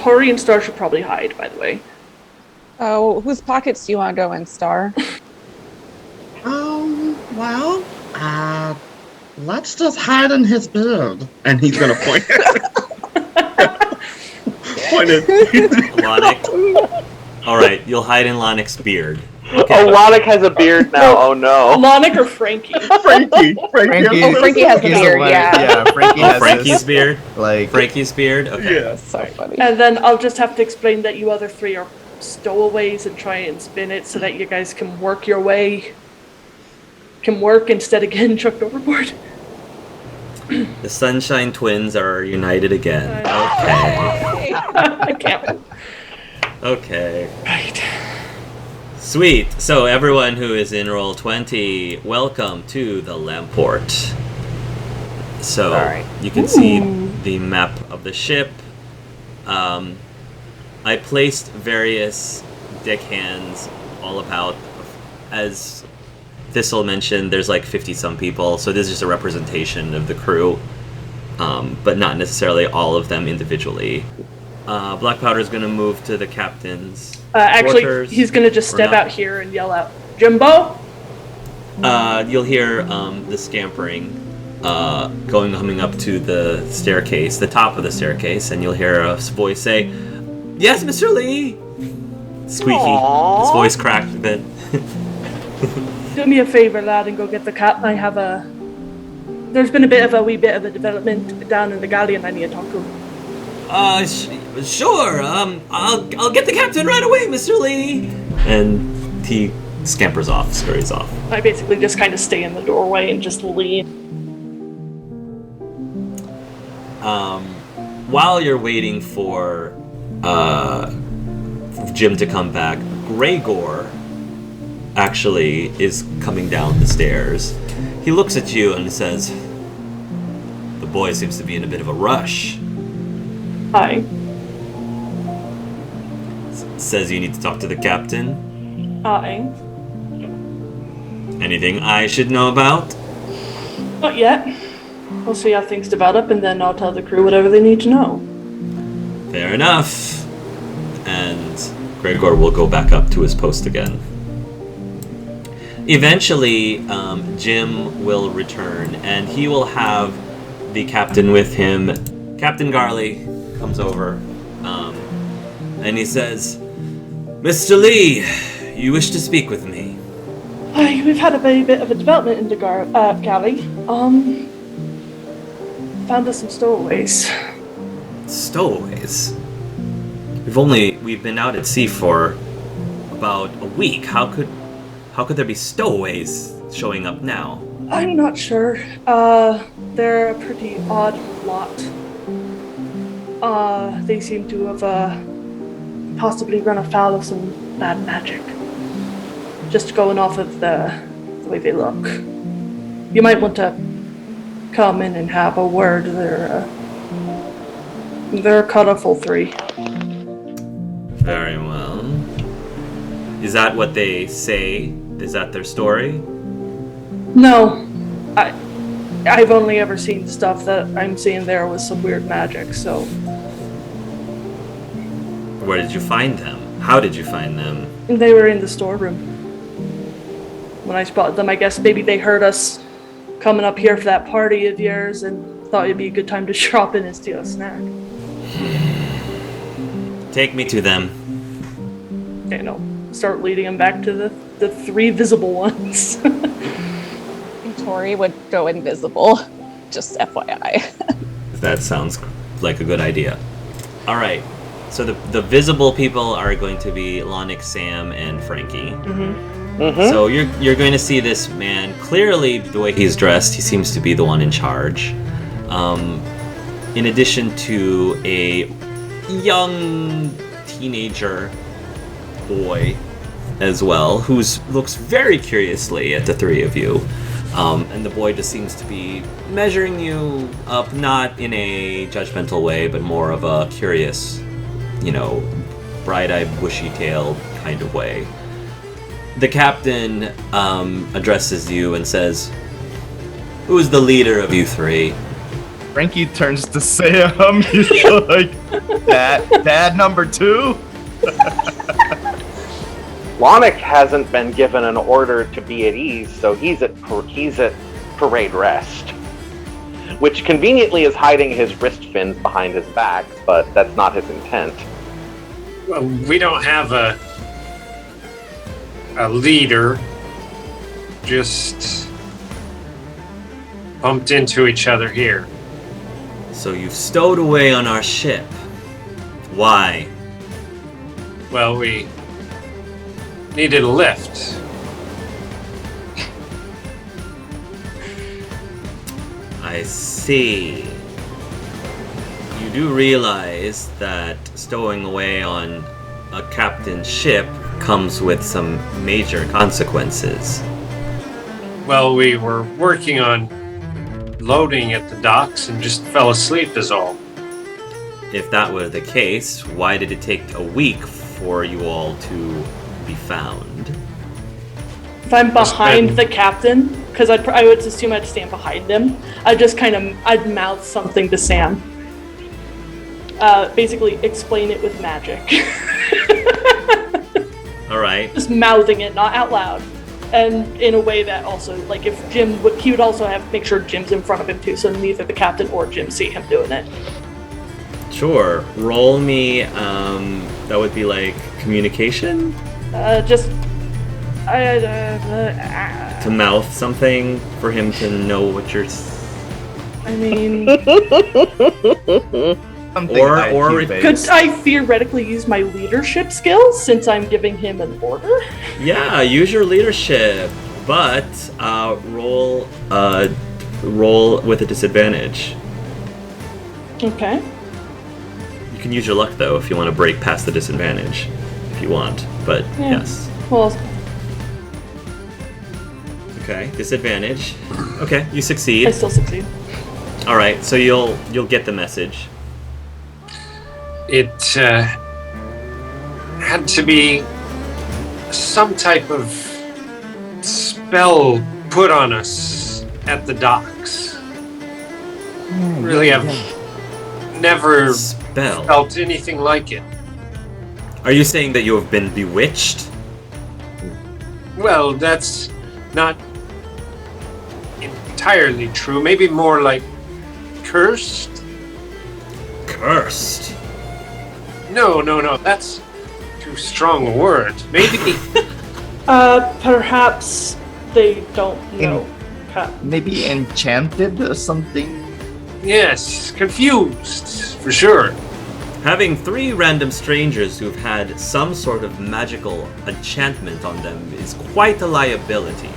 Tori and Star should probably hide, by the way. Oh, whose pockets do you want to go in, Star? Well, let's just hide in his beard. And he's gonna point at Lonic. Alright, you'll hide in Lonic's beard. Okay. Oh, Lonic has a beard now. Oh no. Lonic or Frankie? Frankie. Frankie has a beard, yeah. Frankie has Frankie's beard? Like Frankie's beard? Okay. Yeah. That's so funny. And then I'll just have to explain that you other three are stowaways and try and spin it so that you guys can work your way. Can work instead of getting chucked overboard. The Sunshine Twins are united again. Okay. I can't. Okay. Right. Sweet. So everyone who is in roll 20, welcome to the Lamport. So you can see the map of the ship. I placed various deckhands all about. As Thistle mentioned, there's like 50-some people, so this is just a representation of the crew, but not necessarily all of them individually. Black Powder's going to move to the captain's Actually, quarters, he's going to just step out here and yell out, Jimbo? You'll hear the scampering coming up to the staircase, the top of the staircase, and you'll hear a voice say, "Yes, Mr. Lee!" Squeaky. Aww. His voice cracked a bit. Do me a favor, lad, and go get the cat. There's been a wee bit of a development down in the galleon I need to talk to him. Sure. I'll get the captain right away, Mr. Lee. And he scampers off, scurries off. I basically just kind of stay in the doorway and just lean. While you're waiting for Jim to come back, Gregor actually is coming down the stairs. He looks at you and says, "The boy seems to be in a bit of a rush." Hi. Says you need to talk to the captain. Hi. Anything I should know about? Not yet. We'll see how things develop, and then I'll tell the crew whatever they need to know. Fair enough. And Gregor will go back up to his post again. Eventually, Jim will return, and he will have the captain with him. Captain Garley comes over, and he says, "Mr. Lee, you wish to speak with me?" Hi, we've had a very bit of a development in the galley. Found us some stowaways. Stowaways? We've been out at sea for about a week. How could there be stowaways showing up now? I'm not sure. They're a pretty odd lot. They seem to have possibly run afoul of some bad magic. Just going off of the way they look. You might want to come in and have a word. They're a colorful three. Very well. Is that what they say? Is that their story? No. I've only ever seen stuff that I'm seeing there with some weird magic, so... Where did you find them? How did you find them? They were in the storeroom. When I spotted them, I guess maybe they heard us coming up here for that party of yours and thought it'd be a good time to drop in and steal a snack. Take me to them. You know, start leading them back to the three visible ones. Tori would go invisible, just FYI. That sounds like a good idea. All right. So the visible people are going to be Lonic, Sam, and Frankie. So you're going to see this man. Clearly, the way he's dressed, he seems to be the one in charge. In addition to a young teenager boy as well, who looks very curiously at the three of you. And the boy just seems to be measuring you up, not in a judgmental way, but more of a curious, bright-eyed, bushy-tailed kind of way. The captain addresses you and says, "Who is the leader of you three?" Frankie turns to Sam. He's like, Dad number 2? Lonic hasn't been given an order to be at ease, so he's at parade rest. Which conveniently is hiding his wrist fins behind his back, but that's not his intent. Well, we don't have a leader. Just bumped into each other here. So you've stowed away on our ship. Why? Well, we needed a lift. I see. You do realize that stowing away on a captain's ship comes with some major consequences. Well, we were working on loading at the docks and just fell asleep is all. If that were the case, why did it take a week for you all to be found? If I'm behind the captain, because I would assume I'd stand behind him, I'd mouth something to Sam. Basically explain it with magic. Alright. Just mouthing it, not out loud. And in a way that also, like, if Jim would, he would also have make sure Jim's in front of him too, so neither the captain or Jim see him doing it. Sure. Roll me, that would be like communication? To mouth something for him to know what you're... I mean... Or could I theoretically use my leadership skills since I'm giving him an order? Yeah, use your leadership, but roll with a disadvantage. Okay. You can use your luck though if you want to break past the disadvantage, if you want. But yes. Well. Okay, disadvantage. Okay, you succeed. I still succeed. All right, so you'll get the message. It had to be some type of spell put on us at the docks. Really, I've never felt anything like it. Are you saying that you have been bewitched? Well, that's not entirely true. Maybe more like cursed? Cursed? No. That's too strong a word. Maybe. Perhaps they don't know. Maybe enchanted or something? Yes, confused, for sure. Having 3 random strangers who've had some sort of magical enchantment on them is quite a liability.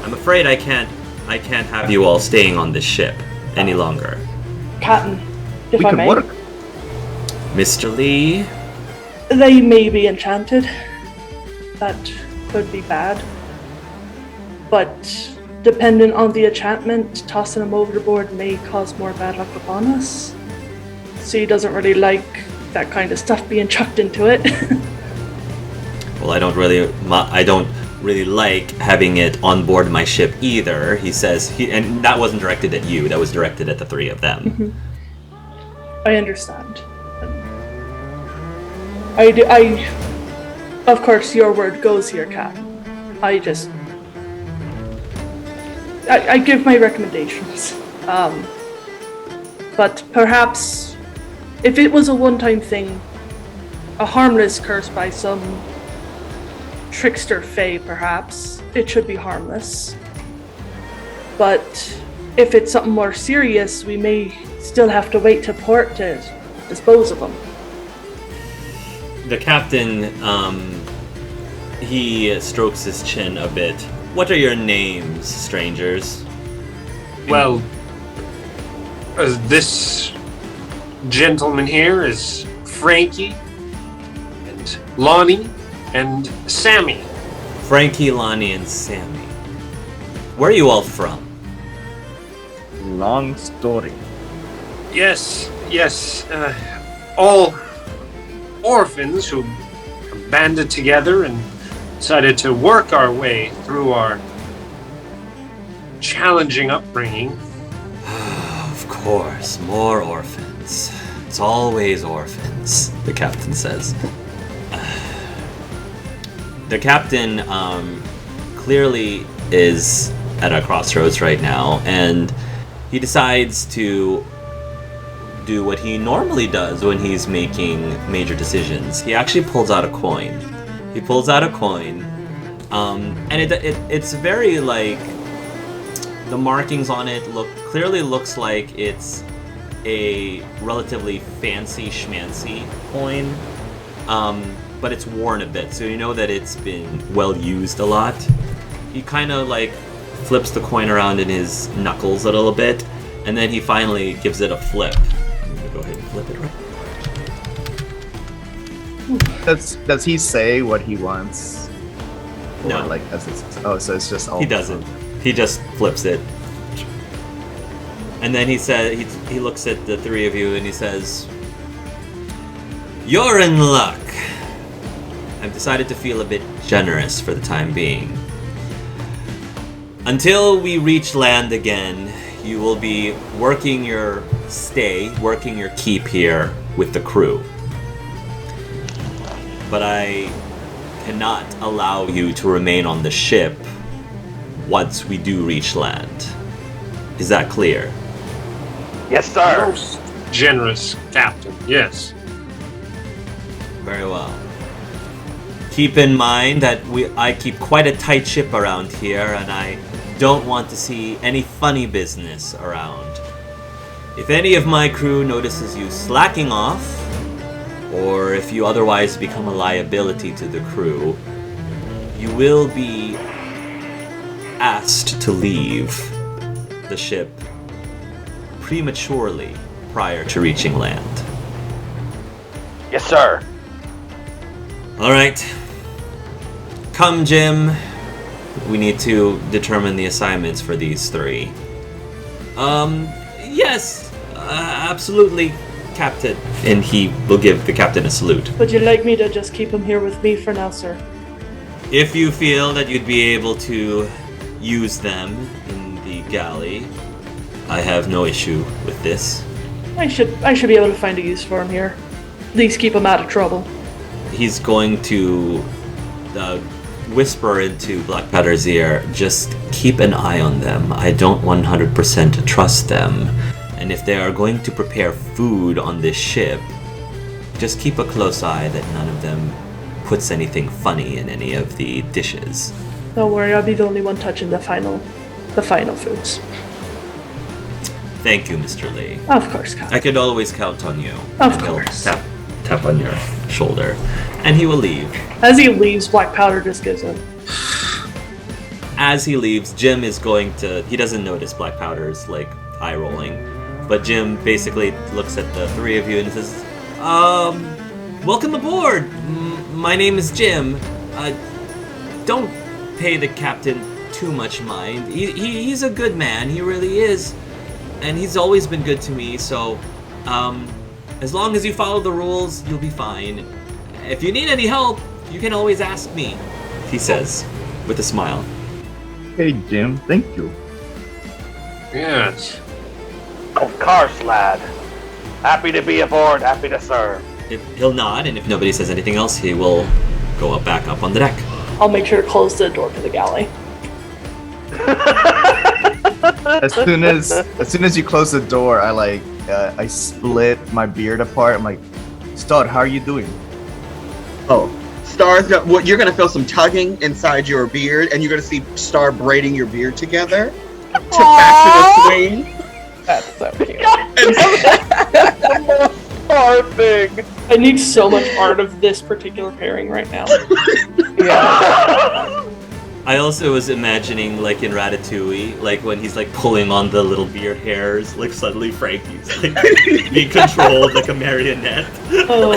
I'm afraid I can't have you all staying on this ship any longer. Captain, if We I could may. work. Mr. Lee? They may be enchanted. That could be bad. But dependent on the enchantment, tossing them overboard may cause more bad luck upon us. So he doesn't really like that kind of stuff being chucked into it. Well, I don't really like having it on board my ship either. He says, and that wasn't directed at you. That was directed at the 3 of them. Mm-hmm. I understand. Of course, your word goes here, Cap. I give my recommendations. But perhaps, if it was a one-time thing, a harmless curse by some trickster fae, perhaps, it should be harmless. But if it's something more serious, we may still have to wait to port to dispose of them. The captain, he strokes his chin a bit. What are your names, strangers? Well, this gentleman here is Frankie, and Lonnie, and Sammy. Frankie, Lonnie, and Sammy. Where are you all from? Long story. Yes, all orphans who banded together and decided to work our way through our challenging upbringing. Of course, more orphans. It's always orphans, the captain says. The captain clearly is at a crossroads right now, and he decides to do what he normally does when he's making major decisions. He actually pulls out a coin. And it's very like, the markings on it clearly looks like it's a relatively fancy schmancy coin, but it's worn a bit, so you know that it's been well used a lot. He kind of like flips the coin around in his knuckles a little bit, and then he finally gives it a flip. I'm gonna go ahead and flip it right. Does he say what he wants? No. Or like, so it's just all. He doesn't. He just flips it. And then he said, he looks at the three of you and he says, "You're in luck. I've decided to feel a bit generous for the time being. Until we reach land again, you will be working your keep here with the crew. But I cannot allow you to remain on the ship once we do reach land. Is that clear?" Yes, sir. Most generous captain, yes. Very well. Keep in mind that I keep quite a tight ship around here, and I don't want to see any funny business around. If any of my crew notices you slacking off, or if you otherwise become a liability to the crew, you will be asked to leave the ship prematurely prior to reaching land. Yes, sir. All right. Come, Jim. We need to determine the assignments for these three. Yes, absolutely, Captain. And he will give the captain a salute. Would you like me to just keep him here with me for now, sir? If you feel that you'd be able to use them in the galley, I have no issue with this. I should be able to find a use for him here. At least keep him out of trouble. He's going to whisper into Blackpowder's ear, "Just keep an eye on them. I don't 100% trust them. And if they are going to prepare food on this ship, just keep a close eye that none of them puts anything funny in any of the dishes." Don't worry, I'll be the only one touching the final foods. Thank you, Mr. Lee. Of course, Captain. I could always count on you. Of And he'll course. Tap on your shoulder, and he will leave. As he leaves, Black Powder just gives him. As he leaves, Jim is going to. He doesn't notice Black Powder's like eye rolling, but Jim basically looks at the three of you and says, "Welcome aboard. My name is Jim. Don't pay the captain too much mind. He's a good man. He really is, and he's always been good to me. So, as long as you follow the rules, you'll be fine. If you need any help, you can always ask me," he says, with a smile. Hey, Jim, thank you. Yes. Of course, lad. Happy to be aboard, happy to serve. He'll nod, and if nobody says anything else, he will go back up on the deck. I'll make sure to close the door to the galley. As soon as you close the door, I split my beard apart. I'm like, Stud, how are you doing? Oh, you're gonna feel some tugging inside your beard, and you're gonna see Star braiding your beard together to fashion a swing. That's so cute. That's the most hard thing. I need so much art of this particular pairing right now. Yeah. I also was imagining, like in Ratatouille, like when he's like pulling on the little beard hairs, like suddenly Frankie's like being controlled like a marionette. Oh,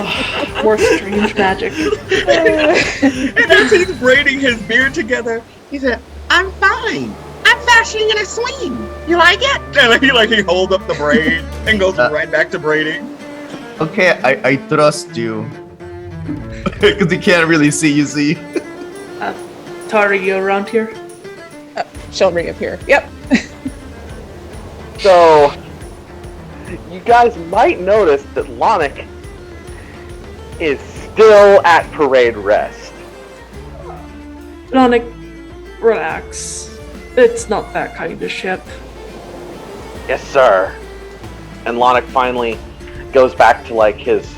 more strange magic. And as he's braiding his beard together, he said, "I'm fine. I'm fashioning in a swing. You like it?" And he holds up the braid and goes right back to braiding. Okay, I trust you. Because he can't really see, you see. Tara, you around here? She'll reappear. Yep. So, you guys might notice that Lonic is still at parade rest. Lonic, relax. It's not that kind of ship. Yes, sir. And Lonic finally goes back to like his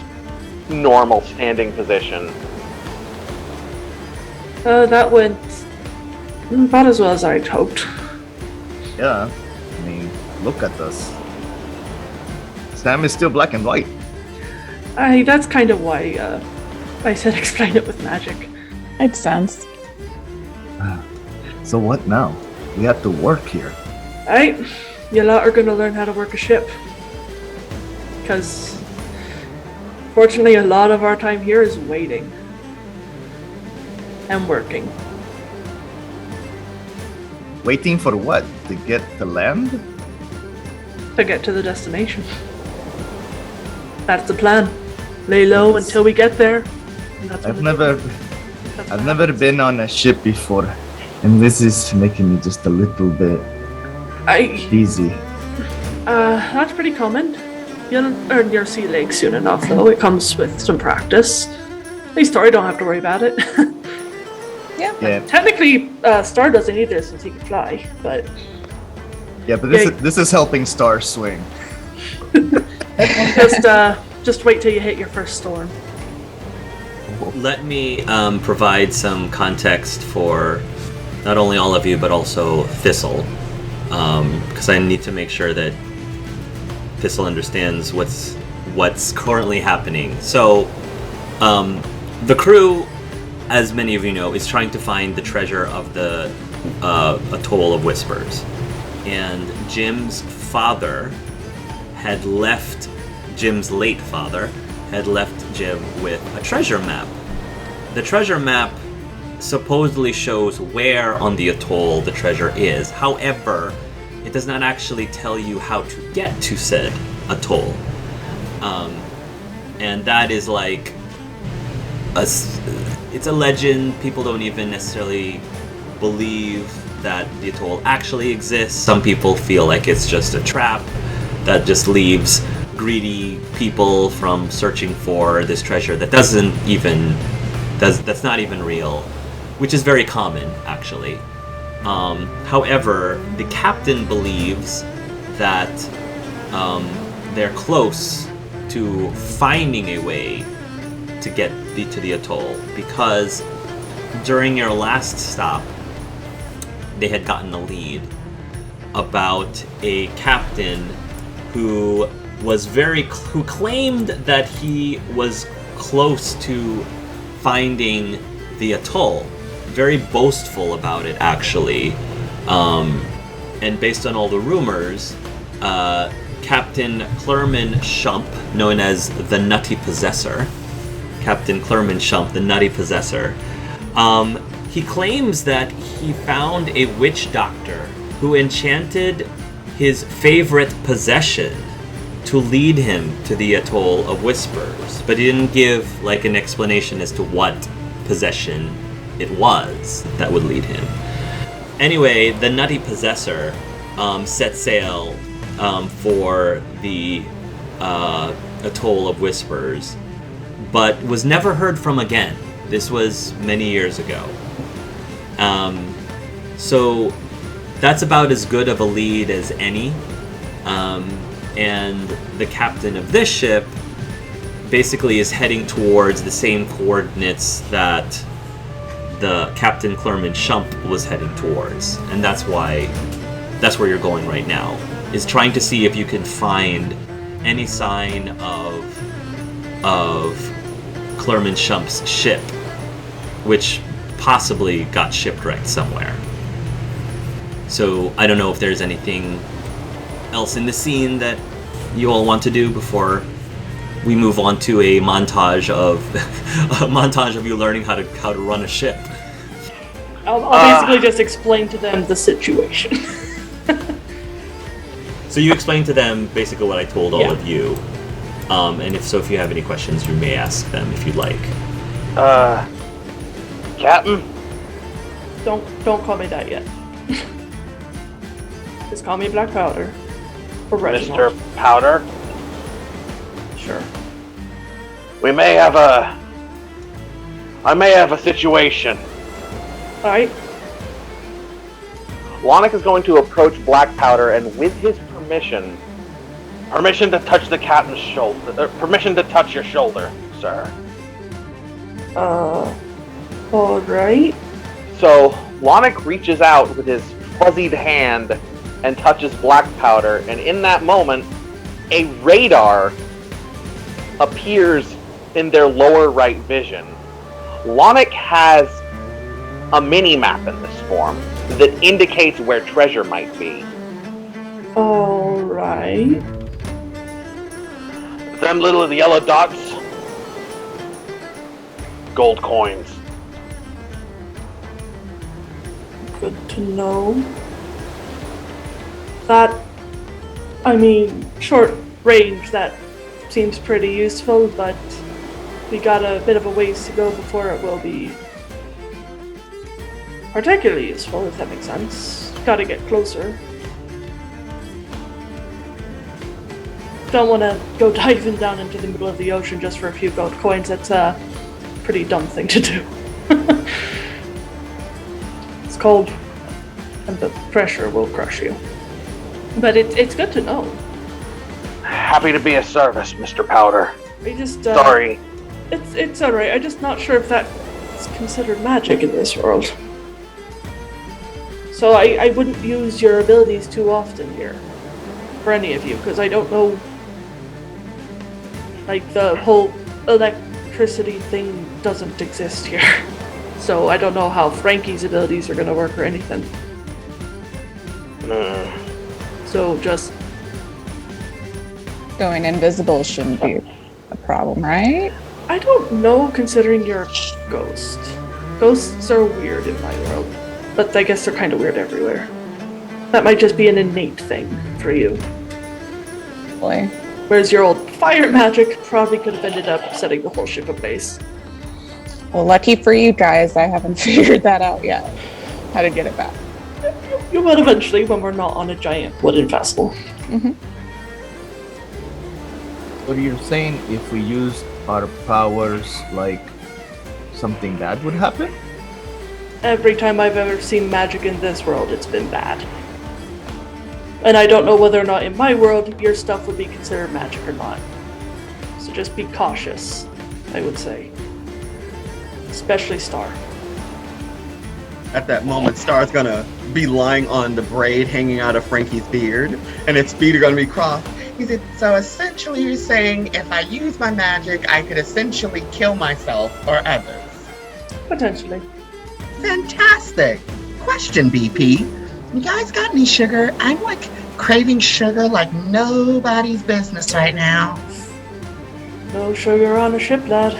normal standing position. That went about as well as I'd hoped. Yeah, I mean, look at us. Sam is still black and white. That's kind of why I said explain it with magic. Makes sense. So what now? We have to work here. Alright, you lot are gonna learn how to work a ship. Because, fortunately, a lot of our time here is waiting. And working. Waiting for what? To get to land? To get to the destination. That's the plan. Lay low until we get there. And that's I've when never been on a ship before, and this is making me just a little bit easy. That's pretty common. You'll earn your sea legs soon enough, though. It comes with some practice. At least Story don't have to worry about it. Yeah, Technically, Star doesn't either since he can fly, but yeah, but this is helping Star swing. just wait till you hit your first storm. Let me provide some context for not only all of you, but also Thistle, because I need to make sure that Thistle understands what's currently happening. So, the crew, as many of you know, is trying to find the treasure of the Atoll of Whispers, and Jim's late father had left Jim with a treasure map. The treasure map supposedly shows where on the atoll the treasure is. However, it does not actually tell you how to get to said atoll. And that is like it's a legend. People don't even necessarily believe that the atoll actually exists. Some people feel like it's just a trap that just leaves greedy people from searching for this treasure that's not even real, which is very common actually. However, the captain believes that they're close to finding a way to get to the atoll, because during your last stop they had gotten a lead about a captain who claimed that he was close to finding the atoll. Very boastful about it, actually. And based on all the rumors, Captain Clerman Shump, known as the Nutty Possessor, Captain Clerman Shump, the Nutty Possessor, he claims that he found a witch doctor who enchanted his favorite possession to lead him to the Atoll of Whispers, but he didn't give like an explanation as to what possession it was that would lead him. Anyway, the Nutty Possessor set sail for the Atoll of Whispers, but was never heard from again. This was many years ago. So that's about as good of a lead as any. And the captain of this ship basically is heading towards the same coordinates that the Captain Clerman Shump was heading towards. And that's where you're going right now, is trying to see if you can find any sign of Clerman Shump's ship, which possibly got shipwrecked somewhere. So I don't know if there's anything else in the scene that you all want to do before we move on to a montage of you learning how to run a ship. I'll basically just explain to them the situation. So you explain to them basically what I told all of you, and if you have any questions, you may ask them if you'd like. Captain? Don't call me that yet. Just call me Black Powder. Or Reginald. Mr. Powder? Sure. I may have a situation. Alright. Lonic is going to approach Black Powder, and with his permission to touch the captain's shoulder, permission to touch your shoulder, sir. Alright. So, Lonic reaches out with his fuzzied hand and touches Black Powder, and in that moment, a radar appears in their lower right vision. Lonic has a mini-map in this form that indicates where treasure might be. Alright. Them little yellow dots, gold coins. Good to know. That, I mean, short range, that seems pretty useful, but we got a bit of a ways to go before it will be particularly useful, if that makes sense. Gotta get closer. Don't want to go diving down into the middle of the ocean just for a few gold coins. That's a pretty dumb thing to do. It's cold, and the pressure will crush you. But it's good to know. Happy to be of service, Mr. Powder. I just Sorry. It's alright. I'm just not sure if that's considered magic in this world. So I wouldn't use your abilities too often here for any of you, because I don't know, like, the whole electricity thing doesn't exist here. So I don't know how Frankie's abilities are gonna work or anything. So just Going invisible shouldn't be a problem, right? I don't know, considering you're a ghost. Ghosts are weird in my world, but I guess they're kind of weird everywhere. That might just be an innate thing for you. Boy. Whereas your old fire magic probably could have ended up setting the whole ship ablaze. Well, lucky for you guys, I haven't figured that out yet. How to get it back. You will eventually when we're not on a giant wooden vessel. Mm-hmm. What you're saying, if we use our powers, like, something bad would happen? Every time I've ever seen magic in this world, it's been bad. And I don't know whether or not in my world your stuff would be considered magic or not. So just be cautious, I would say. Especially Star. At that moment, Star's gonna be lying on the braid hanging out of Frankie's beard, and its feet are gonna be crossed. He said, so essentially you're saying if I use my magic, I could essentially kill myself or others. Potentially. Fantastic! Question, BP. You guys got any sugar? I'm like craving sugar like nobody's business right now. No sugar on a ship, lad.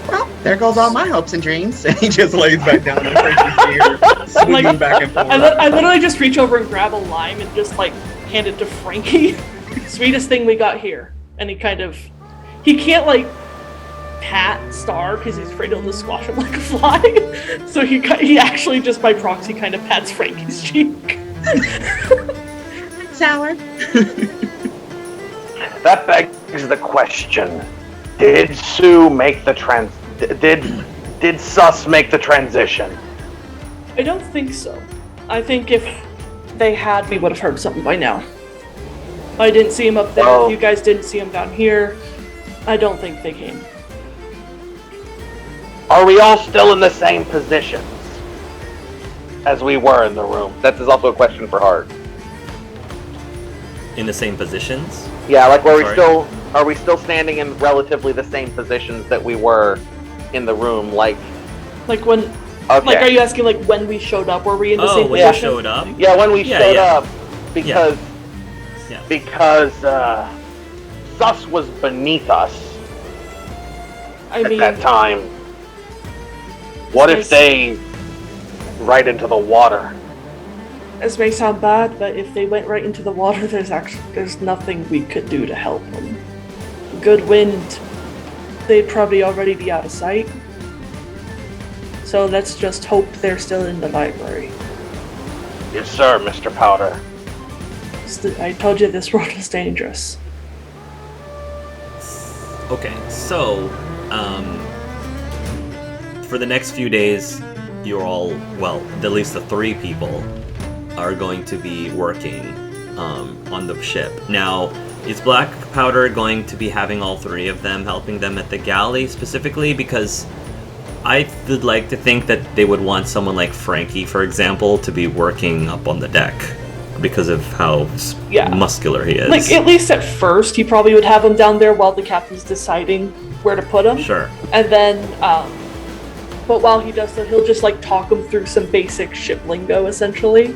Well, there goes all my hopes and dreams. And he just lays back down on Frankie's beard, swinging back and forth. I literally just reach over and grab a lime and just like hand it to Frankie. Sweetest thing we got here. And he can't like pat Star because he's afraid he'll squash him like a fly. So he actually just by proxy kind of pats Frankie's cheek. Sour. That begs the question. Did Sue make the did Sus make the transition? I don't think so. I think if they had, we would have heard something by now. I didn't see him up there. Well, You guys didn't see him down here. I don't think they came. Are we all still in the same positions as we were in the room? That is also a question for Hart. In the same positions? Yeah, like Sorry. are we still standing in relatively the same positions that we were in the room? Like when, okay. like, are you asking like when we showed up? Were we in the same when position? you showed up? Yeah, when we showed yeah. up, because Sus was beneath us I mean, at that time. What if they right into the water? this may sound bad, but if they went right into the water, there's nothing we could do to help them. Good wind, they'd probably already be out of sight. So let's just hope they're still in the library. Yes, sir, Mr. Powder. I told you this world is dangerous. Okay, so for the next few days, you're all, well, at least the 3 people are going to be working on the ship. Now, is Black Powder going to be having all 3 of them helping them at the galley specifically? Because I would like to think that they would want someone like Frankie, for example, to be working up on the deck because of how muscular he is. Like, at least at first, he probably would have him down there while the captain's deciding where to put him. Sure. And then, but while he does so, he'll just, like, talk them through some basic ship lingo, essentially.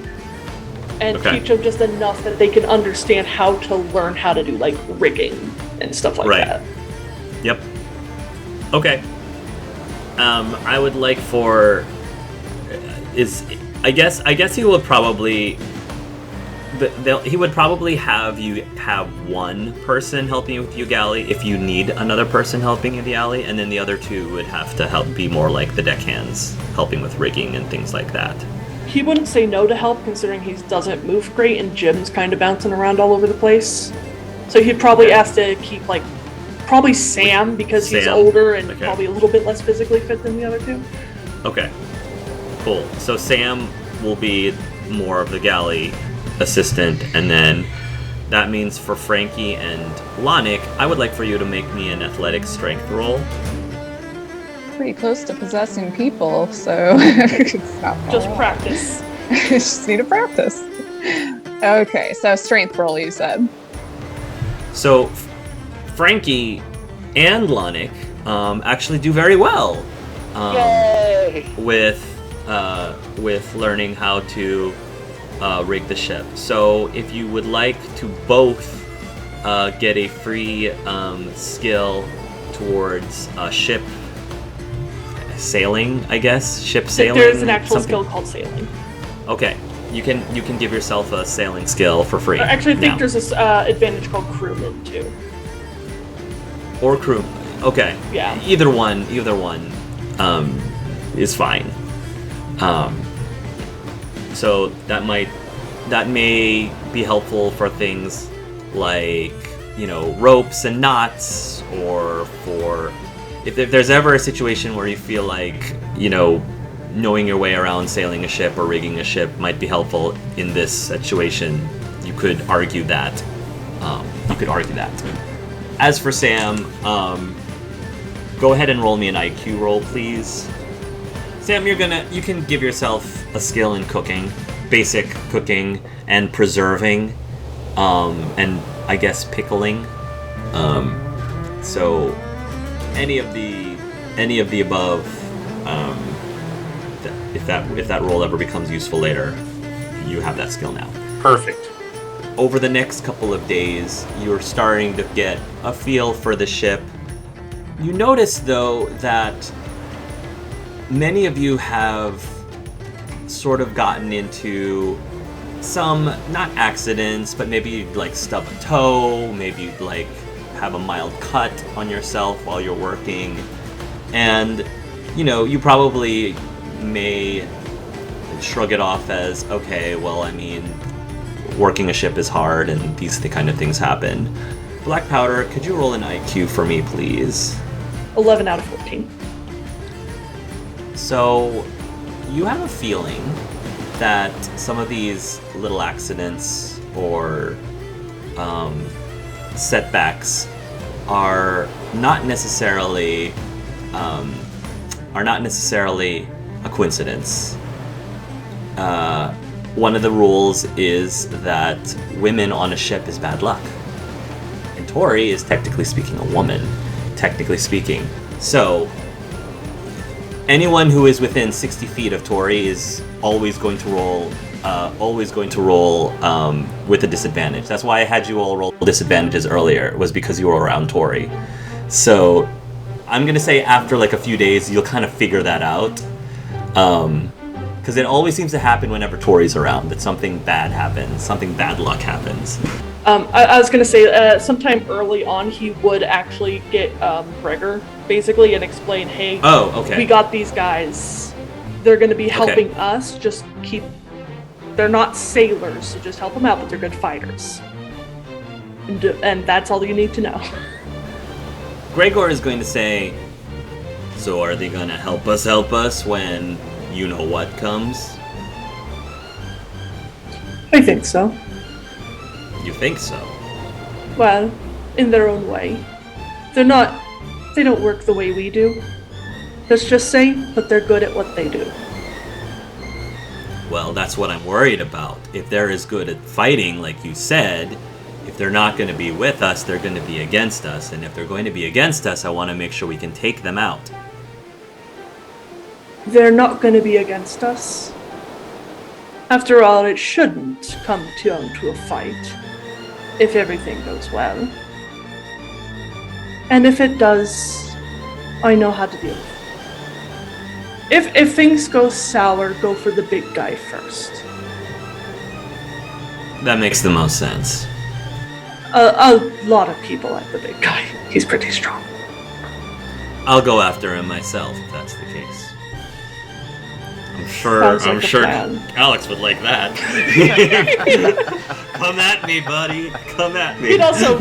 And teach them just enough that they can understand how to learn how to do, like, rigging and stuff like that. Yep. Okay. I would like for... I guess he will probably... he would probably have you have one person helping you with your galley if you need another person helping in the alley, and then the other 2 would have to help be more like the deckhands, helping with rigging and things like that. He wouldn't say no to help, considering he doesn't move great and Jim's kind of bouncing around all over the place. So he'd probably ask to keep, like, probably Sam, because he's older and probably a little bit less physically fit than the other 2. Okay. Cool. So Sam will be more of the galley assistant, and then that means for Frankie and Lonick, I would like for you to make me an athletics strength roll. Pretty close to possessing people, so it's not just practice. Just need to practice. Okay, so strength roll, you said. So Frankie and Lonick actually do very well with learning how to rig the ship. So if you would like to both get a free skill towards ship sailing, I guess, ship sailing. There's an actual skill called sailing. Okay, you can give yourself a sailing skill for free. Actually, I think there's this advantage called crewman too. Or crew. Okay. Yeah. Either one is fine. So that may be helpful for things like, ropes and knots, or for if there's ever a situation where you feel like, knowing your way around sailing a ship or rigging a ship might be helpful in this situation, you could argue that. As for Sam, go ahead and roll me an IQ roll, please. Sam, you can give yourself a skill in cooking, basic cooking and preserving, and I guess pickling. So any of the above, if that role ever becomes useful later, you have that skill now. Perfect. Over the next couple of days, you're starting to get a feel for the ship. You notice, though, that many of you have sort of gotten into some, not accidents, but maybe like stub a toe, maybe like have a mild cut on yourself while you're working. And, you probably may shrug it off as, okay, well, I mean, working a ship is hard and these kind of things happen. Black Powder, could you roll an IQ for me, please? 11 out of 14. So, you have a feeling that some of these little accidents or setbacks are not necessarily a coincidence. One of the rules is that women on a ship is bad luck. And Tori is technically speaking a woman, technically speaking. So, anyone who is within 60 feet of Tori is always going to roll with a disadvantage. That's why I had you all roll disadvantages earlier, was because you were around Tori. So, I'm going to say after like a few days, you'll kind of figure that out. Because it always seems to happen whenever Tori's around, that something bad happens, something bad luck happens. I was going to say, sometime early on, he would actually get Gregor, basically, and explain, hey, we got these guys. They're going to be helping us. Just they're not sailors, so just help them out, but they're good fighters. And that's all you need to know. Gregor is going to say, so are they going to help us when you-know-what comes? I think so. You think so? Well, in their own way. They don't work the way we do. Let's just say, but they're good at what they do. Well, that's what I'm worried about. If they're as good at fighting, like you said, if they're not going to be with us, they're going to be against us. And if they're going to be against us, I want to make sure we can take them out. They're not going to be against us. After all, it shouldn't come down to a fight, if everything goes well. And if it does, I know how to deal with it. If things go sour, go for the big guy first. That makes the most sense. A lot of people like the big guy. He's pretty strong. I'll go after him myself, if that's the case. Sounds like I'm a sure plan. Alex would like that. Come at me, buddy. Come at me. He'd also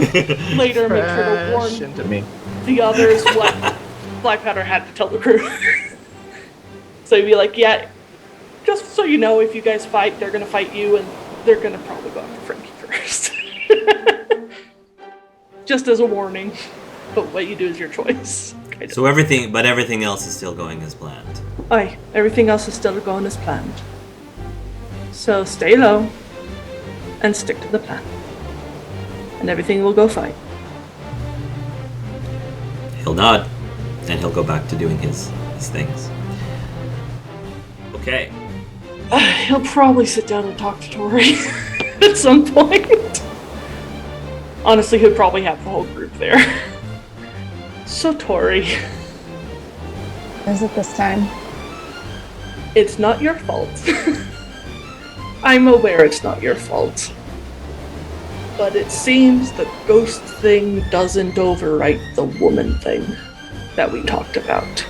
later make sure to warn Into me. the others what Blackpowder had to tell the crew. So he'd be like, yeah, just so you know, if you guys fight, they're going to fight you, and they're going to probably go after Frankie first. Just as a warning. But what you do is your choice. Kind of. So everything else is still going as planned. Aye, everything else is still going as planned. So stay low and stick to the plan. And everything will go fine. He'll nod, and he'll go back to doing his things. Okay. He'll probably sit down and talk to Tori at some point. Honestly, he'll probably have the whole group there. So Tori, Is it this time? it's not your fault. I'm aware it's not your fault. But it seems the ghost thing doesn't overwrite the woman thing that we talked about.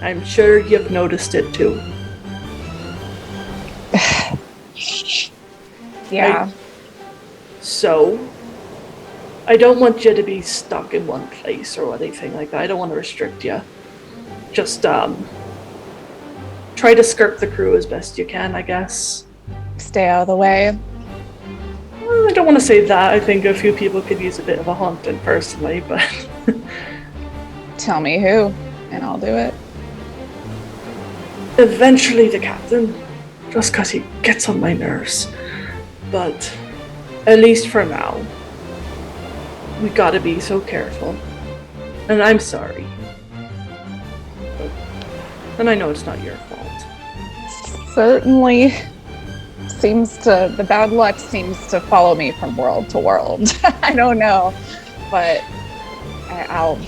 I'm sure you've noticed it too. Yeah. So, I don't want you to be stuck in one place or anything like that. I don't want to restrict you. Just, try to skirt the crew as best you can, I guess. Stay out of the way. Well, I don't want to say that. I think a few people could use a bit of a haunting personally, but... Tell me who, and I'll do it. Eventually the captain, just because he gets on my nerves. But, at least for now, we gotta be so careful. And I'm sorry. But, and I know it's not your fault. Certainly the bad luck seems to follow me from world to world. I don't know, but I'll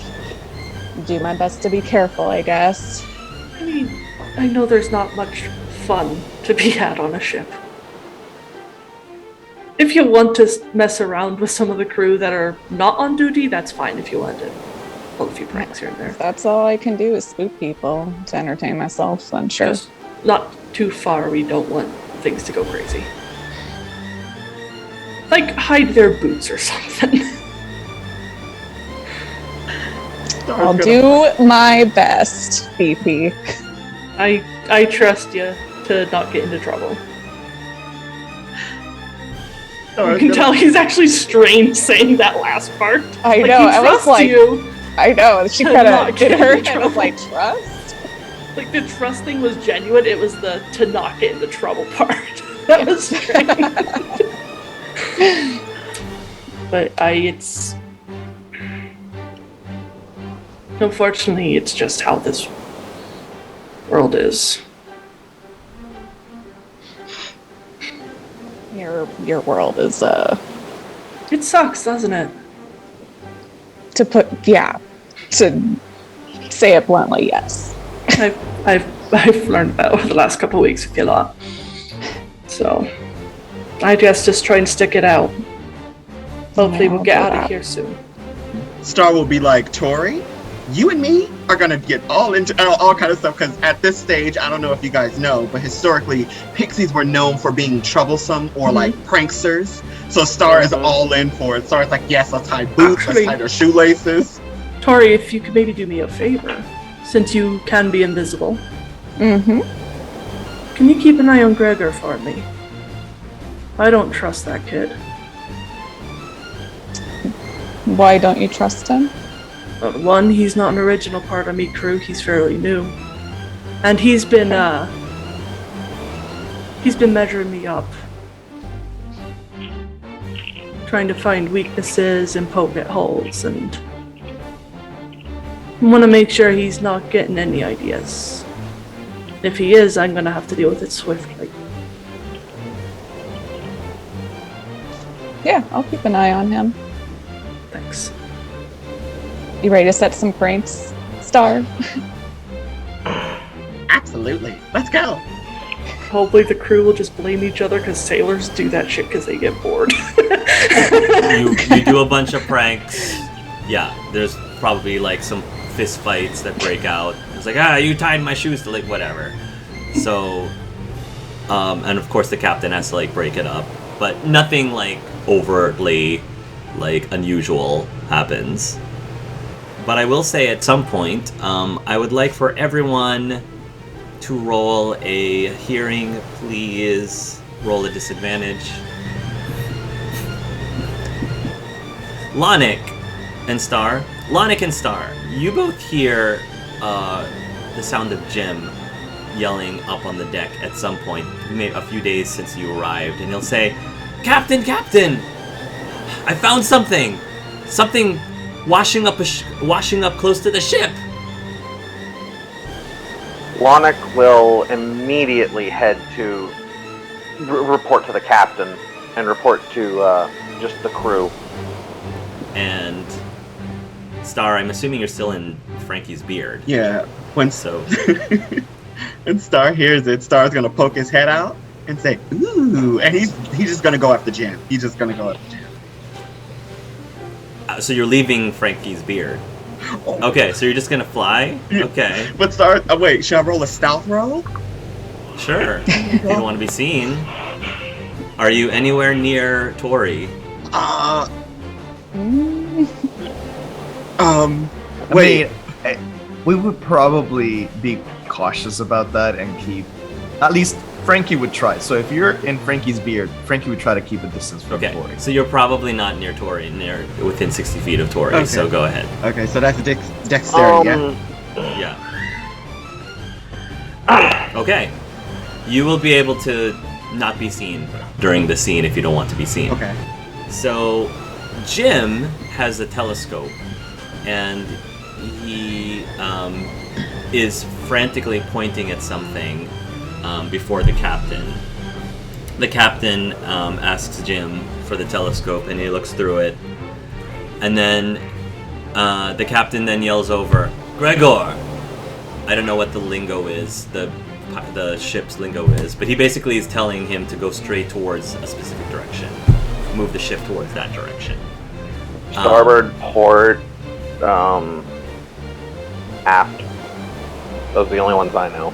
do my best to be careful, I guess. I mean, I know there's not much fun to be had on a ship. If you want to mess around with some of the crew that are not on duty, that's fine if you want to pull a few pranks here and there. If that's all I can do is spook people to entertain myself, then sure. Just not too far, we don't want things to go crazy. Like, hide their boots or something. I'll do my best, BP. I trust you to not get into trouble. You can tell he's actually strained saying that last part. I Like, know, he I was trusts like, you. I know, she to kind not of get did her, into and I was trouble. like, trust? Like, the trust thing was genuine, it was the to not get into trouble part. That was strange. But it's... Unfortunately, it's just how this world is. Your world is, It sucks, doesn't it? to say it bluntly, yes. I've learned that over the last couple of weeks with you a lot. So, I guess just try and stick it out. Hopefully Yeah, we'll get I'll out do of that. here soon. Star will be like, Tori, you and me are gonna get all into all kind of stuff, because at this stage, I don't know if you guys know, but historically, pixies were known for being troublesome or like pranksters. So Star is all in for it. Star's like, yes, let's tie boots, let's tie their shoelaces. Tori, if you could maybe do me a favor, since you can be invisible. Mm-hmm. Can you keep an eye on Gregor for me? I don't trust that kid. Why don't you trust him? One, he's not an original part of me crew, he's fairly new. And he's been measuring me up. Trying to find weaknesses and poke at holes, and I want to make sure he's not getting any ideas. If he is, I'm gonna have to deal with it swiftly. Yeah, I'll keep an eye on him. Thanks. You ready to set some pranks, Star? Absolutely. Let's go. Hopefully the crew will just blame each other because sailors do that shit because they get bored. You do a bunch of pranks. Yeah, there's probably like some fist fights that break out. It's like, you tied my shoes to like whatever. So, and of course the captain has to like break it up, but nothing like overtly like unusual happens. But I will say at some point, I would like for everyone to roll a hearing, please. Roll a disadvantage. Lonic and Star, you both hear the sound of Jim yelling up on the deck at some point, maybe a few days since you arrived, and he'll say, Captain, I found something washing up close to the ship. Lonic will immediately head to report to the captain and report to just the crew. And Star, I'm assuming you're still in Frankie's beard. Yeah. When Star hears it, Star's gonna poke his head out and say, "Ooh!" And he's just gonna go after Jim. He's just gonna go after Jim. So you're leaving Frankie's beard. Okay, so you're just gonna fly? Okay. But Star, wait, should I roll a stealth roll? Sure. You don't want to be seen. Are you anywhere near Tori? Wait. We would probably be cautious about that and keep. At least Frankie would try. So if you're in Frankie's beard, Frankie would try to keep a distance from Tori. So you're probably not near Tori, within 60 feet of Tori. Okay. So go ahead. Okay, so that's dexterity, yeah. Okay. You will be able to not be seen during the scene if you don't want to be seen. Okay. So Jim has a telescope, and he is frantically pointing at something before the captain. The captain asks Jim for the telescope, and he looks through it. And then the captain then yells over, Gregor! I don't know what the lingo is, the ship's lingo is, but he basically is telling him to go straight towards a specific direction. Move the ship towards that direction. Starboard, port, aft. Those are the only ones I know.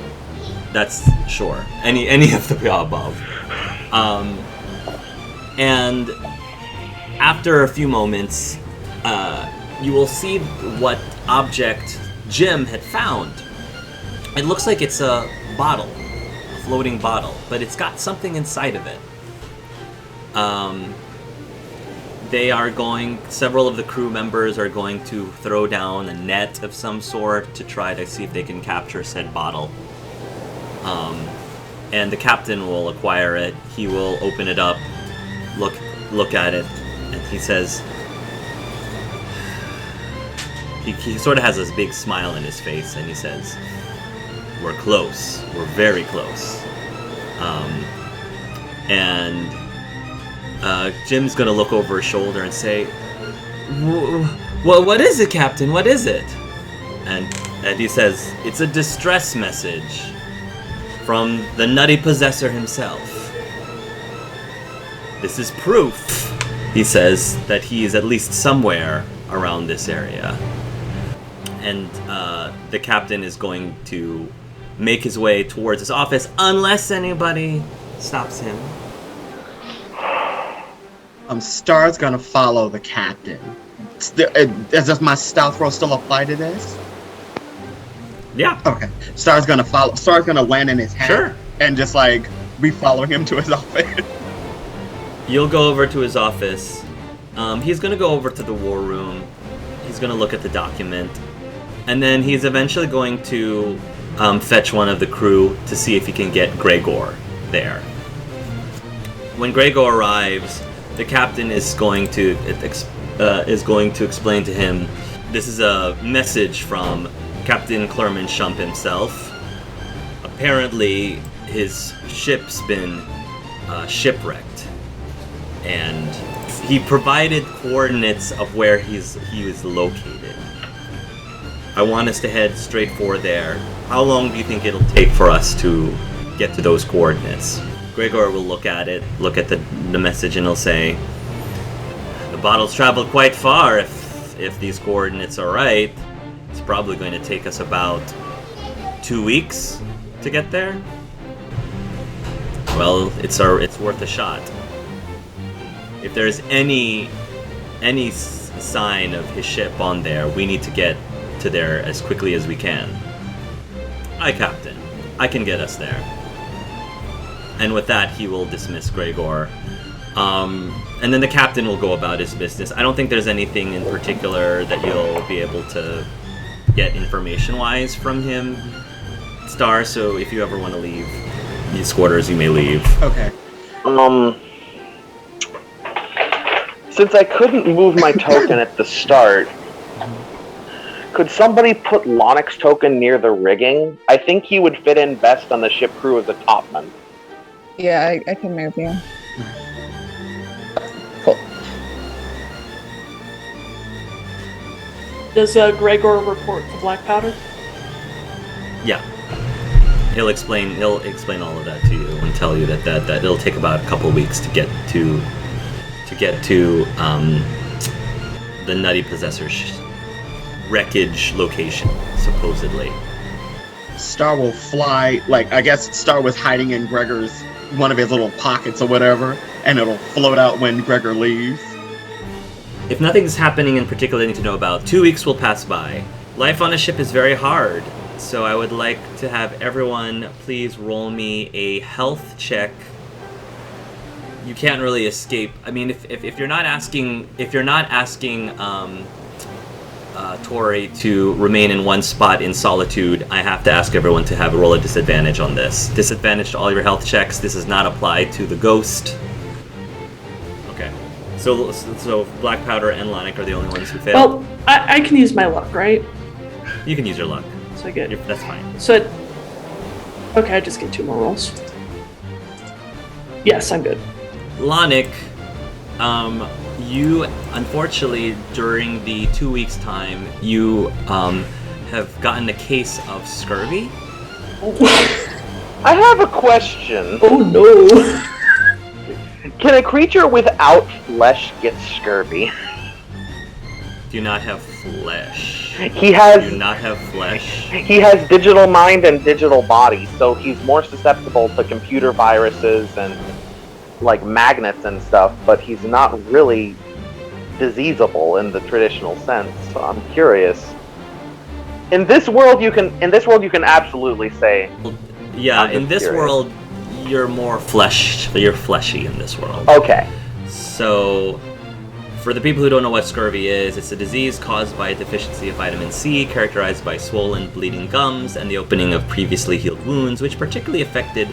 That's sure. Any of the above. And after a few moments, you will see what object Jim had found. It looks like it's a bottle, a floating bottle, but it's got something inside of it. Several of the crew members are going to throw down a net of some sort to try to see if they can capture said bottle. And the captain will acquire it. He will open it up, look at it, and he says, he sort of has this big smile in his face, and he says, we're close. We're very close. Jim's gonna look over his shoulder and say, what is it, Captain? What is it? And he says, it's a distress message from the nutty possessor himself. This is proof, he says, that he is at least somewhere around this area. and the captain is going to make his way towards his office unless anybody stops him. Star's gonna follow the captain. Does my stealth roll still apply to this? Yeah. Okay. Star's gonna follow. Star's gonna land in his hat. Sure. And just like be following him to his office. You'll go over to his office. He's gonna go over to the war room. He's gonna look at the document, and then he's eventually going to fetch one of the crew to see if he can get Gregor there. When Gregor arrives, the captain is going to explain to him, this is a message from Captain Clerman Shump himself. Apparently, his ship's been shipwrecked, and he provided coordinates of where he was located. I want us to head straight for there. How long do you think it'll take for us to get to those coordinates? Gregor will look at it, look at the message, and he'll say, the bottle's traveled quite far. If these coordinates are right, it's probably going to take us about 2 weeks to get there. Well, it's worth a shot. If there's any sign of his ship on there, we need to get to there as quickly as we can. Aye, Captain. I can get us there. And with that, he will dismiss Gregor. And then the captain will go about his business. I don't think there's anything in particular that you'll be able to get information-wise from him, Star, so if you ever want to leave these quarters, you may leave. Okay. Since I couldn't move my token at the start, could somebody put Lonix's token near the rigging? I think he would fit in best on the ship crew as a topman. Yeah, I can move you. Cool. Does Gregor report to Black Powder? Yeah. He'll explain all of that to you and tell you that it'll take about a couple weeks to get to the Nutty Possessor's wreckage location, supposedly. Star will fly, like, I guess Star was hiding in Gregor's, one of his little pockets or whatever, and it'll float out when Gregor leaves. If nothing's happening in particular you need to know about, 2 weeks will pass by. Life on a ship is very hard, so I would like to have everyone please roll me a health check. You can't really escape. I mean, if you're not asking Tori to remain in one spot in solitude, I have to ask everyone to have a roll a disadvantage on this. Disadvantage to all your health checks. This is not applied to the ghost. Okay. So Black Powder and Lonic are the only ones who fail. Well, I can use my luck, right? You can use your luck. So I get... That's fine. So, okay, I just get 2 more rolls. Yes, I'm good. Lonic, you, unfortunately, during the 2 weeks' time, you have gotten a case of scurvy. I have a question. Oh no! Can a creature without flesh get scurvy? Do not have flesh. He has... Do not have flesh. He has digital mind and digital body, so he's more susceptible to computer viruses and like magnets and stuff, but he's not really diseasable in the traditional sense. So I'm curious. In this world you can absolutely say. Yeah, in this world you're more you're fleshy in this world. Okay. So for the people who don't know what scurvy is, it's a disease caused by a deficiency of vitamin C, characterized by swollen, bleeding gums and the opening of previously healed wounds, which particularly affected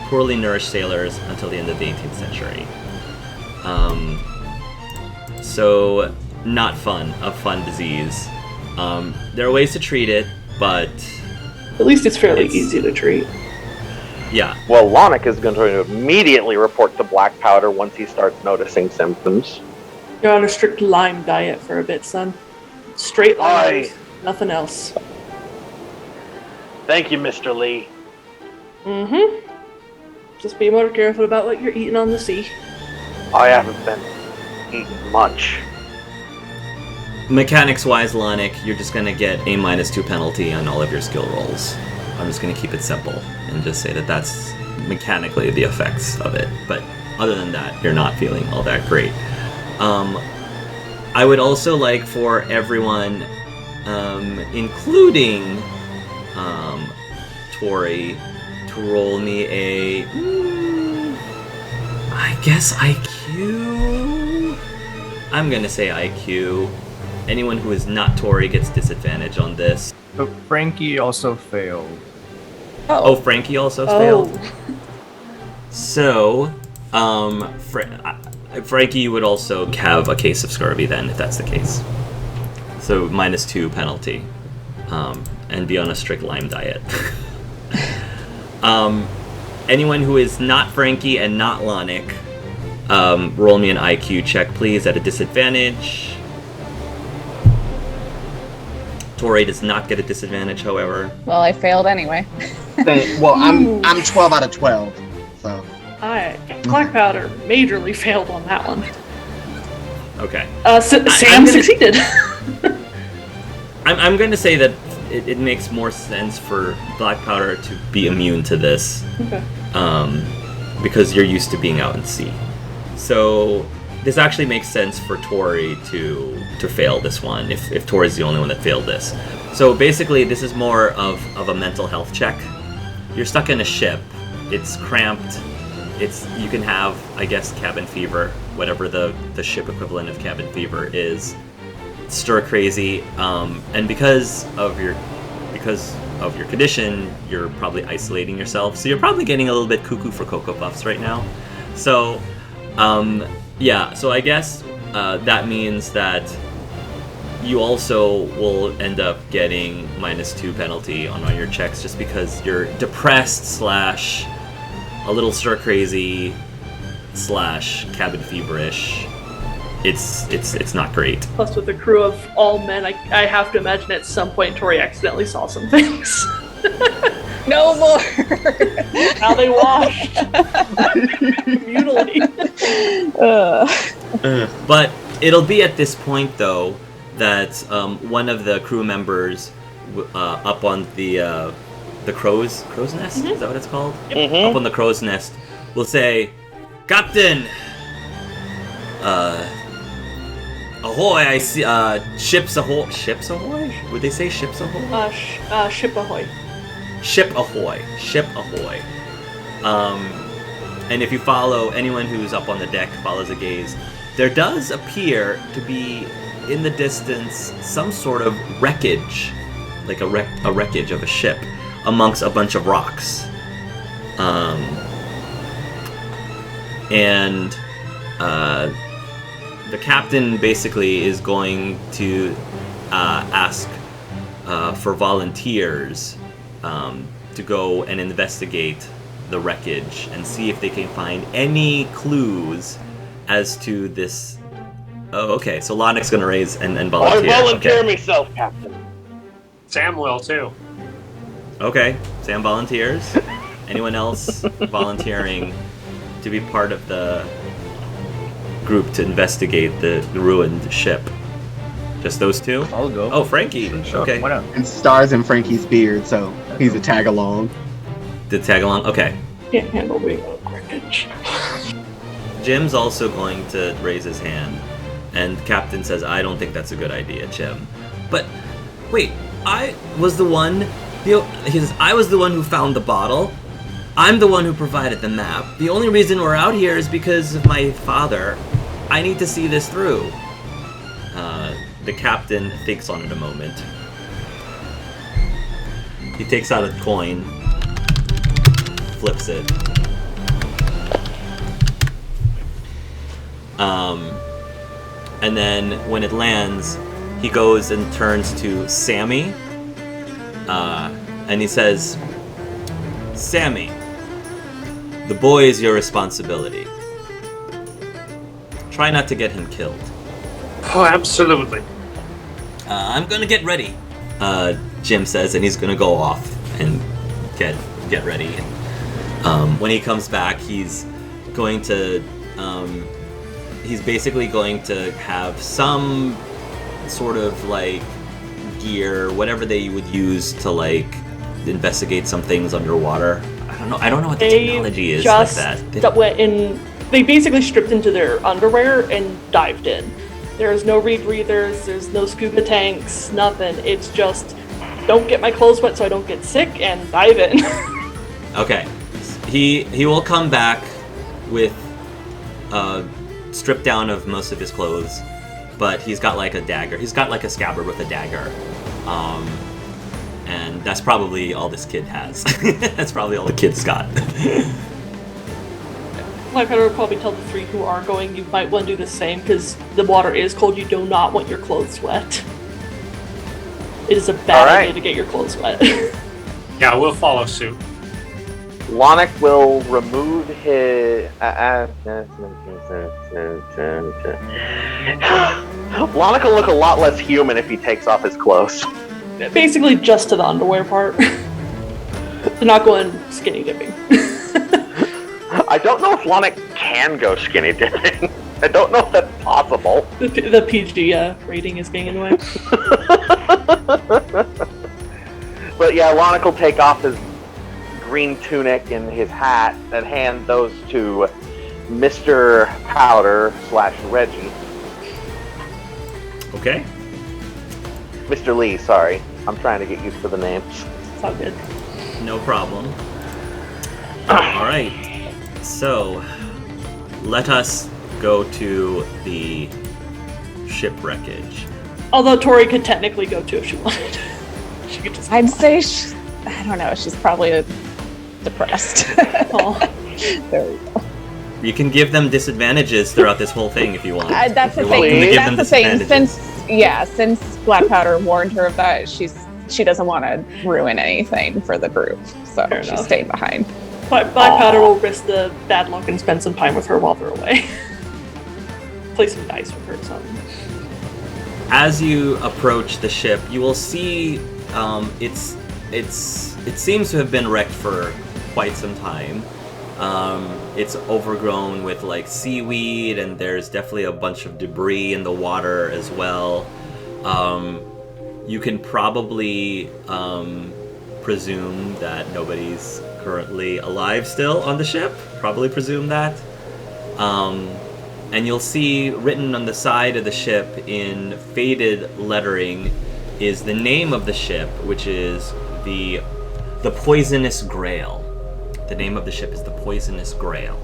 poorly nourished sailors until the end of the 18th century. So, not fun. A fun disease. There are ways to treat it, but... At least it's fairly easy to treat. Yeah. Well, Lonic is going to immediately report to Black Powder once he starts noticing symptoms. You're on a strict lime diet for a bit, son. Straight limes, nothing else. Thank you, Mr. Lee. Mm-hmm. Just be more careful about what you're eating on the sea. I haven't been eating much. Mechanics-wise, Lonic, you're just gonna get a -2 penalty on all of your skill rolls. I'm just gonna keep it simple and just say that that's mechanically the effects of it. But other than that, you're not feeling all that great. I would also like for everyone, including Tori, to roll me a, I guess IQ? I'm gonna say IQ. Anyone who is not Tori gets disadvantage on this. But Frankie also failed. Oh, Frankie also failed? So, Frankie would also have a case of scurvy then, if that's the case. So, -2 penalty. And be on a strict lime diet. Anyone who is not Frankie and not Lonic, roll me an IQ check, please, at a disadvantage. Tori does not get a disadvantage, however. Well, I failed anyway. Well, I'm 12 out of 12, so. Black Powder majorly failed on that one. Okay. Sam succeeded. I'm going to say that it makes more sense for Black Powder to be immune to this. Okay. Because you're used to being out in sea. So this actually makes sense for Tori to fail this one, if Tori's the only one that failed this. So basically, this is more of a mental health check. You're stuck in a ship. It's cramped. You can have, I guess, cabin fever, whatever the ship equivalent of cabin fever is. Stir crazy, and because of your condition, you're probably isolating yourself. So you're probably getting a little bit cuckoo for Cocoa Puffs right now. So, yeah. So I guess that means that you also will end up getting -2 penalty on all your checks just because you're depressed / a little stir crazy / cabin feverish. It's not great. Plus, with a crew of all men, I have to imagine at some point Tori accidentally saw some things. No more! How they washed. Mutilate. But it'll be at this point, though, that one of the crew members up on the crow's nest? Mm-hmm. Is that what it's called? Yep. Up on the crow's nest will say, "Captain! Ahoy, I see, ships ahoy. Ships ahoy? Would they say ships ahoy? Ship ahoy. Ship ahoy. Ship ahoy. And if you follow, anyone who's up on the deck follows a gaze, there does appear to be, in the distance, some sort of wreckage. Like a wreckage of a ship amongst a bunch of rocks. The captain basically is going to ask for volunteers to go and investigate the wreckage and see if they can find any clues as to this. Oh, okay. So Lonic's going to raise and volunteer. I volunteer Okay. myself, Captain. Sam will too. Okay, Sam volunteers. Anyone else volunteering to be part of the group to investigate the ruined ship? Just those two? I'll go. Oh, Frankie. Sure, Okay. why not? And stars in Frankie's beard, so he's a tag along. Did tag along? Okay. Can't handle being a wreckage. Jim's also going to raise his hand, and Captain says, "I don't think that's a good idea, Jim." But wait, I was the one. He says, "I was the one who found the bottle. I'm the one who provided the map. The only reason we're out here is because of my father. I need to see this through." The captain thinks on it a moment. He takes out a coin, flips it. And then when it lands, he goes and turns to Sammy, and he says, "Sammy, the boy is your responsibility. Try not to get him killed." Oh, absolutely. "I'm gonna get ready," Jim says, and he's gonna go off and get ready. When he comes back, he's going to, he's basically going to have some sort of like gear, whatever they would use to like investigate some things underwater. I don't know what the technology is like that. They basically stripped into their underwear and dived in. There's no rebreathers, there's no scuba tanks, nothing. It's just, don't get my clothes wet so I don't get sick, and dive in. Okay. He will come back with stripped down of most of his clothes, but he's got like a dagger. He's got like a scabbard with a dagger. And that's probably all this kid has. That's probably all the kid's got. My father would probably tell the three who are going, you might want to do the same, because the water is cold, you do not want your clothes wet. It is a bad idea to get your clothes wet. Yeah, we'll follow suit. Lonic will remove his... Lonic will look a lot less human if he takes off his clothes. Basically just to the underwear part. They're not going skinny dipping. I don't know if Lonic can go skinny dipping. I don't know if that's possible. The PG rating is getting in the way. But yeah, Lonic will take off his green tunic and his hat and hand those to Mr. Powder / Reggie. Okay. Mr. Lee, sorry. I'm trying to get used to the names. It's all good. No problem. Alright. So, let us go to the shipwreckage. Although Tori could technically go too if she wanted. She could just. I'd say, I don't know, she's probably depressed. Oh. There we go. You can give them disadvantages throughout this whole thing if you want. That's the You're thing. welcome to give them That's the thing. disadvantages. Since Black Powder warned her of that, she doesn't want to ruin anything for the group, so Fair she enough. stayed behind. But Black Powder will risk the bad luck and spend some time with her while they're away. Play some dice with her or something. As you approach the ship, you will see it seems to have been wrecked for quite some time. It's overgrown with like seaweed, and there's definitely a bunch of debris in the water as well. You can probably presume that nobody's currently alive still on the ship. Probably presume that. And you'll see written on the side of the ship in faded lettering is the name of the ship, which is the Poisonous Grail. The name of the ship is the Poisonous Grail.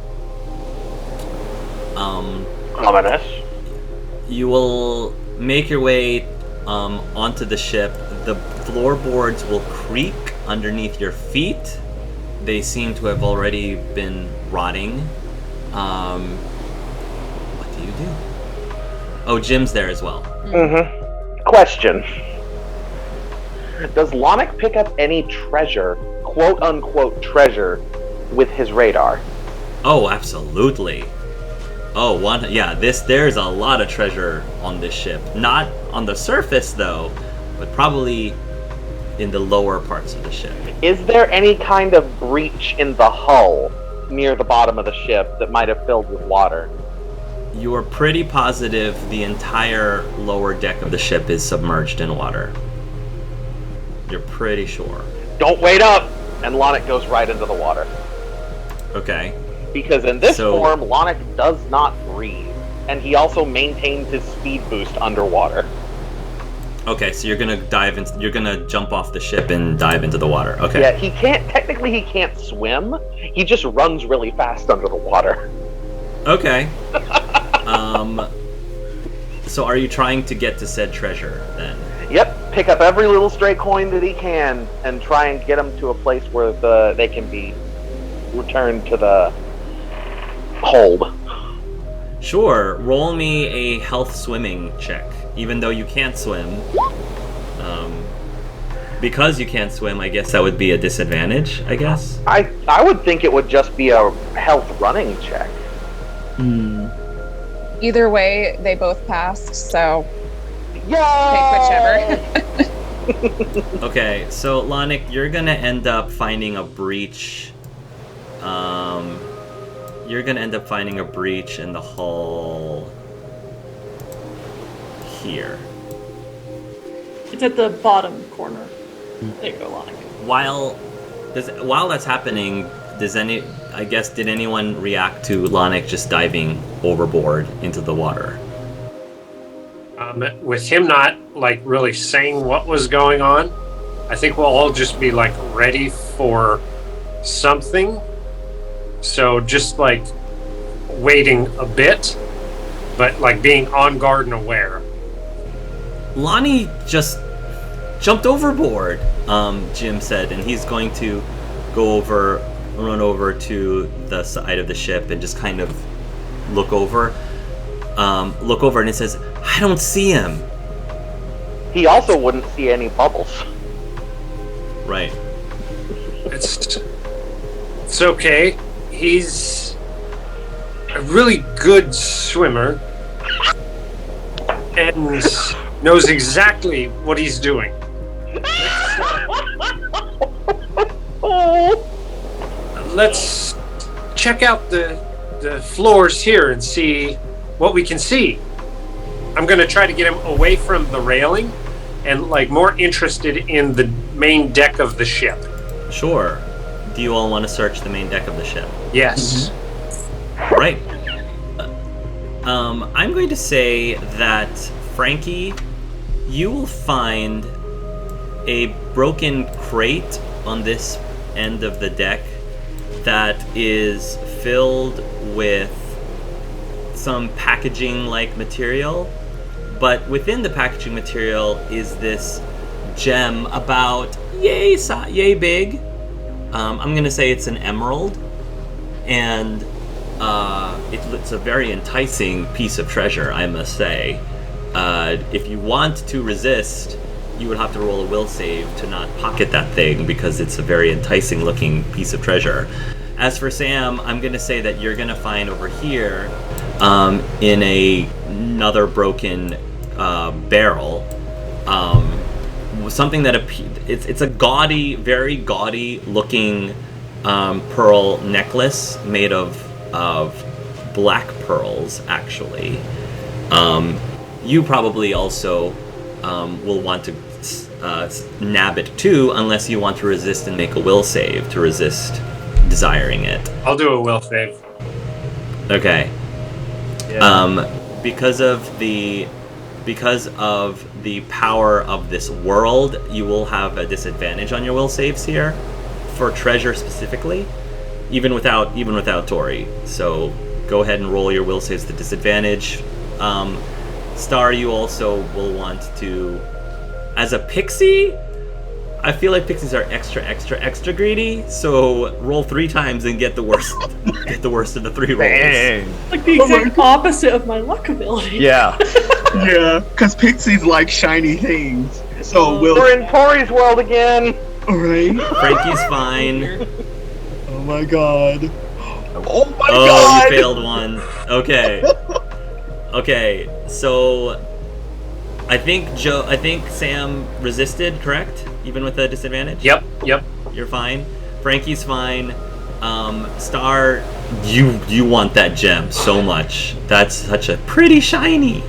Ominous. You will make your way onto the ship. The floorboards will creak underneath your feet. They seem to have already been rotting. What do you do? Oh, Jim's there as well. Mm-hmm. Question. Does Lonic pick up any treasure, quote-unquote treasure, with his radar? Oh, absolutely. There's a lot of treasure on this ship. Not on the surface, though, but probably in the lower parts of the ship. Is there any kind of breach in the hull near the bottom of the ship that might have filled with water? You are pretty positive the entire lower deck of the ship is submerged in water. You're pretty sure. Don't wait up! And Lonic goes right into the water. Okay. Because in this form, Lonic does not breathe. And he also maintains his speed boost underwater. Okay, so you're gonna jump off the ship and dive into the water. Okay. Yeah, he can't swim. He just runs really fast under the water. Okay. So are you trying to get to said treasure then? Yep, pick up every little stray coin that he can and try and get them to a place where they can be returned to the hold. Sure, roll me a health swimming check, even though you can't swim. Because you can't swim, I guess that would be a disadvantage, I guess? I would think it would just be a health running check. Either way, they both passed, so yeah. Take whichever. Okay, so Lonic, you're gonna end up finding a breach. You're gonna end up finding a breach in the hull here. It's at the bottom corner. There you go, Lonic. While that's happening, did anyone react to Lonic just diving overboard into the water? With him not like really saying what was going on, I think we'll all just be like ready for something. So just like waiting a bit, but like being on guard and aware. Lonnie just jumped overboard, Jim said, and he's going to run over to the side of the ship and just kind of look over and it says, I don't see him. He also wouldn't see any bubbles. Right. It's okay. He's a really good swimmer and knows exactly what he's doing. Let's check out the floors here and see what we can see. I'm going to try to get him away from the railing and like more interested in the main deck of the ship. Sure. Do you all want to search the main deck of the ship? Yes. Mm-hmm. Right. I'm going to say that, Frankie, you will find a broken crate on this end of the deck that is filled with some packaging-like material, but within the packaging material is this gem about yay big. I'm gonna say it's an emerald, and it's a very enticing piece of treasure, I must say. If you want to resist, you would have to roll a will save to not pocket that thing, because it's a very enticing looking piece of treasure. As for Sam, I'm going to say that you're going to find over here in another broken barrel something that it's a gaudy, very gaudy looking pearl necklace made of black pearls, actually. You probably also will want to nab it too, unless you want to resist and make a will save to resist desiring it. I'll do a will save. Okay. Yeah. Because of the power of this world, you will have a disadvantage on your will saves here for treasure specifically, even without Tori. So go ahead and roll your will saves at disadvantage. Star, you also will want to, as a pixie, I feel like pixies are extra greedy, so roll 3 times and get the worst of the 3 rolls. Dang. Like the exact opposite of my luck ability. Yeah. Yeah, because pixies like shiny things. So We're in Tori's world again. Alright. Frankie's fine. Oh my god. Oh my Oh, god! you failed one. Okay, so I think Sam resisted, correct? Even with a disadvantage? Yep. You're fine. Frankie's fine. Star, you want that gem so much. That's such a pretty shiny.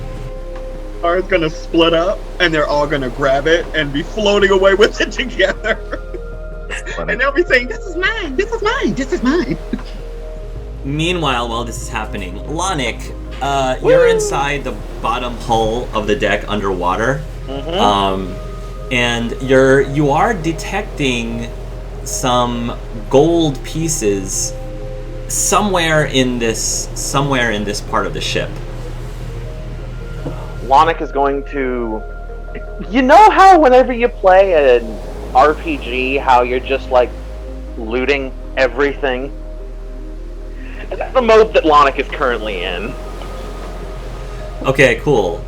Are gonna split up and they're all gonna grab it and be floating away with it together. And they'll be saying, "This is mine, this is mine, this is mine." Meanwhile, while this is happening, Lonic, you're inside the bottom hull of the deck underwater. Mm-hmm. And you are detecting some gold pieces somewhere in this part of the ship. Lonic is going to... You know how whenever you play an RPG, how you're just like looting everything? That's the mode that Lonic is currently in. Okay, cool.